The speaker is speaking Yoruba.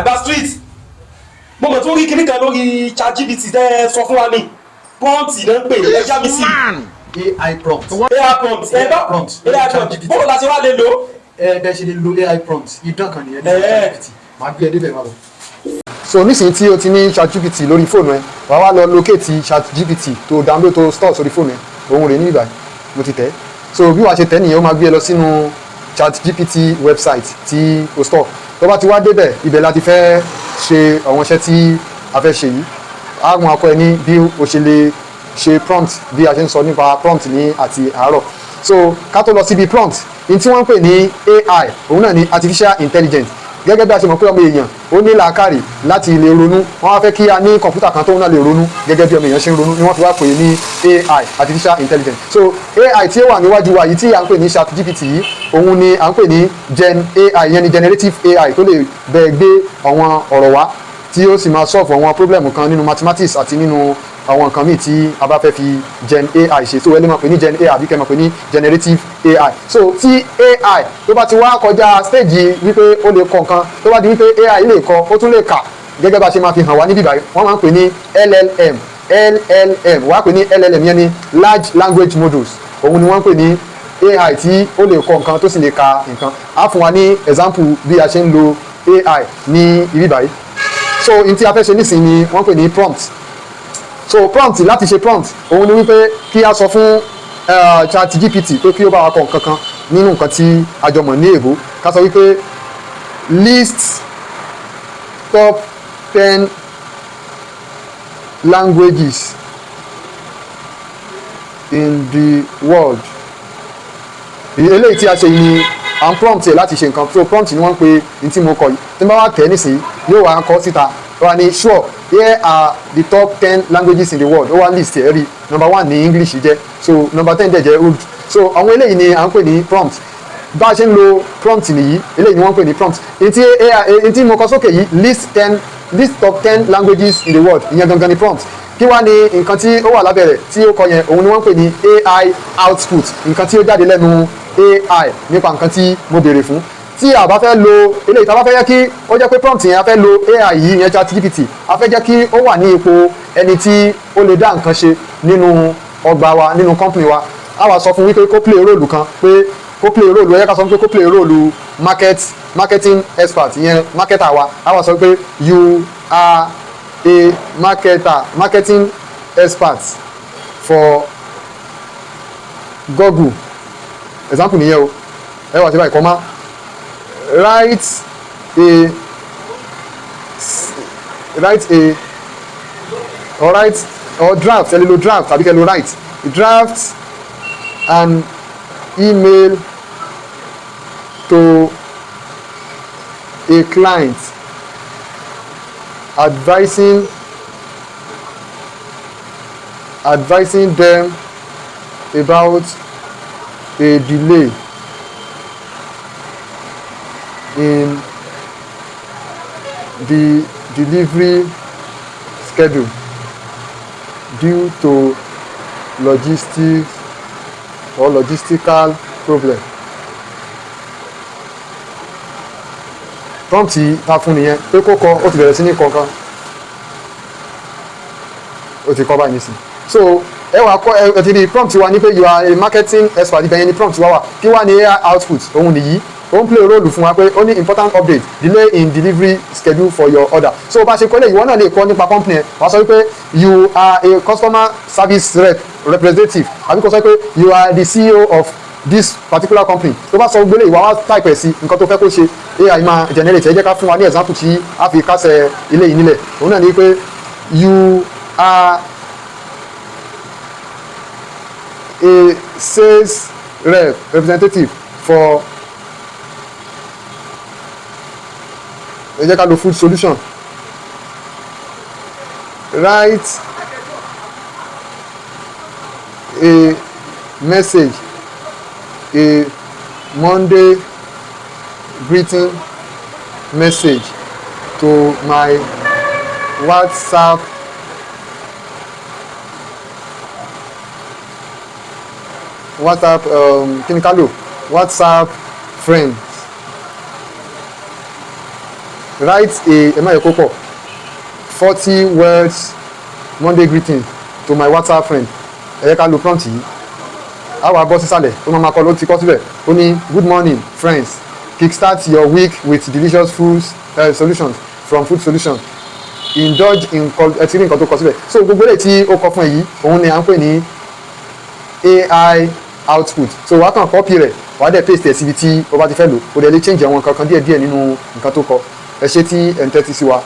àgbà street mo mọ̀ tó rí kíní kan lórí ChatGPT tẹ́ sọ fún wa ní prompt náà ń pè ẹja mi sí. AI prompt. AI prompt ẹ bá prompt bó la ṣe wá lè lò. Bẹ́ẹ̀ ṣe lè lo AI prompt idán kan nìyẹn ní ChatGPT máa gbé ẹ débẹ̀ máa bọ̀. So nísìnyí tí o ti ní ChatGPT lórí fóònù ẹ wà wá lọ locate ChatGPT tó download tó store sórí fóònù ẹ òun rè ní ìbàdí mo ti tẹ̀. So bí wàá ṣe tẹ̀ nìyẹn ó máa gbé ẹ lọ sínú ChatGPT website tí o store tó bá ti wá débẹ̀ ibẹ̀ láti fẹ́ ṣe àwọn iṣẹ́ tí a fẹ́ ṣe yìí àwọn akọ ẹ ní bí o ṣe lè ṣe prompt bí a ṣe ń sọ nípa prompt ní àti àárọ̀. So ká tó lọ síbi prompt ní tí wọ́n ń pè ní AI òun náà ní artificial intelligence gẹ́gẹ́ bí a ṣe mọ̀ pé ọmọ èèyàn ó ní làákàrè láti lè ronú wọ́n wá fẹ́ kí a ní kọ̀ǹpútà kan tó náà lè ronú gẹ́gẹ́ bí ọmọ èèyàn ṣe ń ronú ni wọ́n fi wá pè é ní AI artificial intelligence. So AI tí ó wà níwájú wa yìí tí à ń pè ní ChatGPT yìí òun ni à ń pè ní Gen AI yẹn ni generative AI tó lè bẹ́ẹ̀ gbé àwọn ọ̀rọ̀ wá tí ó sì máa solve àwọn problem kan nínú mathematics àti nínú àwọn nǹkan míì tí a bá fẹ́ fi Gen AI ṣe. So ẹ lè máa pè ní Gen AI àbí kẹ́ máa pè ní generative AI. So tí AI tó bá ti wá kọjá stage wípé ó lè kọ nǹkan tó bá di wípé AI lè kọ ó tún lè kà gẹ́gẹ́ bá ṣe máa fi hàn wá níbí báyìí wọ́n máa ń pè ní LLM wọ́n á pè ní LLM yẹn ní large language models òun ni wọ́n ń pè ní AI tí ó lè kọ nǹkan tó sì lè ka nǹkan. Á fún wa ní example bí a ṣe ń lo AI ní ibi báyìí. So n tí a fẹ́ ṣe nísìnyí ni wọ́n pè ní prompt. So prompt láti ṣe prompt òun ni wípé kí a sọ fún ChatGPT pé kí ó bá wa kọ nǹkan kan nínú nǹkan tí a jọ mọ̀ ní èbó ká sọ wípé list top 10 languages in the world. Eléyìí tí a ṣe yìí ni à ń prompt ẹ̀ láti ṣe nǹkan. So prompt ni wọ́n ń pe ní tí mo kọ yìí tí n bá wá tẹ̀ nísìnyí yóò wá kọ síta wá ní sure here are the top 10 languages in the world ó wá list ẹ̀ rí number 1 ní English jẹ́ so number 10 dẹ̀ jẹ́ old. So àwọn eléyìí ni à ń pè ní prompt. Bá a ṣe ń lo prompt nìyí eléyìí ni wọ́n ń pè ní prompt. Èyí tí mo kọ sókè yìí list top 10 languages in the world ìyẹn gangan ni prompt. Kí wá ní nǹkan tí ó wà lábẹ́ rẹ̀ tí ó kọ yẹn òun ni wọ́n ń pè ní AI output nǹkan tí ó jáde lẹ́nu AI nípa nǹkan tí mo béèrè fún. Tí a bá fẹ́ lo eléyìí tá a bá fẹ́ jẹ́ kí ó jẹ́ pé prompt yẹn a fẹ́ lo AI yìí yẹn ChatGPT a fẹ́ jẹ́ kí ó wà ní ipò ẹni tí ó lè dá nǹkan ṣe nínú ọgbà wa nínú company wa a wá sọ fún wípé kó play role kan pé kó play role ẹ ká sọ pé kó play role marketing expert yẹn marketer wa a wá sọ pé you are a marketing expert for Google example nìyẹn o ẹ wá sí báyìí kọ́ máa write or draft ẹ lè lo draft tàbí kẹ́ lo write draft an email to a client advising them about a delay in the delivery schedule due to logistical problem. Prompt yìí ta fún nìyẹn pé kó kọ ó ti bẹ̀rẹ̀ sí ní kọ̀ọ̀kan ó ti kọ́ báyìí nísìn. So ẹ wá kọ́ ẹ ti di prompt wa ní pé you are a marketing expert ibẹ̀ yẹn ni prompt wa wà kí wá ní AI output òun nìyí ó ń play role fún wa pé ó ní important update delay in delivery schedule for your order. So bá a ṣe kọ́ lé ìwọ náà lè kọ́ nípa company ẹ̀ wá sọ wípé you are a customer service representative àbí kó sọ pé you are the CEO of this particular company. Tó bá sọ gbélé ìwà wá type ẹ̀ sí nǹkan tó fẹ́ kó ṣe AI máa generate ẹ jẹ́ ká fún wa ní example tí a fi kásẹ̀ ilé yìí nílẹ̀ òun náà ni pé you are a sales representative for ẹ jẹ́ ká lo food solution write a message a Monday greeting message to my WhatsApp kí ni ká lò WhatsApp friends write a ẹ má yẹ kó pọ̀ 40 words Monday greeting to my WhatsApp friend ẹ yẹ ká lo prompt yìí á wá bọ́ sísàlẹ̀ ó máa kọ́ ló ti kọ́ síbẹ̀ ó ní good morning friends kickstart your week with delicious solutions from food solutions indulge in ẹ ti rí nǹkan tó kọ síbẹ̀ so gbogbo èyí tí ó kọ fún ẹ yìí òun ni à ń pè ní AI output so wàá kàn copy rẹ̀ wàá dẹ̀ paste ẹ̀ síbi tí o bá ti fẹ́ lò o dẹ̀ lè change àwọn nǹkan kan díẹ̀díẹ̀ nínú nǹkan tó kọ ẹ ṣé tí ẹ̀ ń tẹ́tí sí wa.